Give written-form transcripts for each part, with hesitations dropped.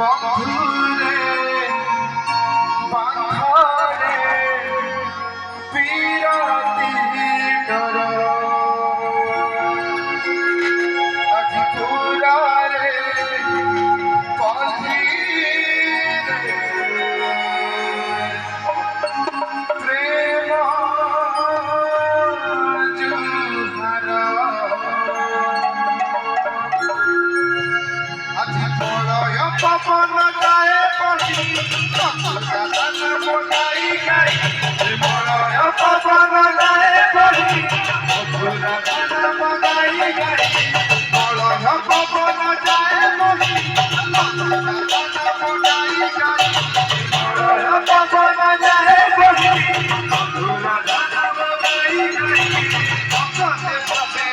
বন্ধুরে বাঁধরে পিরাতি ডর আজি পুরারে পল্লী প্রেম জুহারা আজি বড়য় পবন গায়ে পড়ি দাদান মোটাই গাই বড়য় পবন গায়ে পড়ি দাদান মোটাই গাই বড়য় পবন গায়ে পড়ি দাদান মোটাই গাই বড়য় পবন গায়ে পড়ি দাদান মোটাই গাই ভক্তে পাবে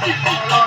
জীবন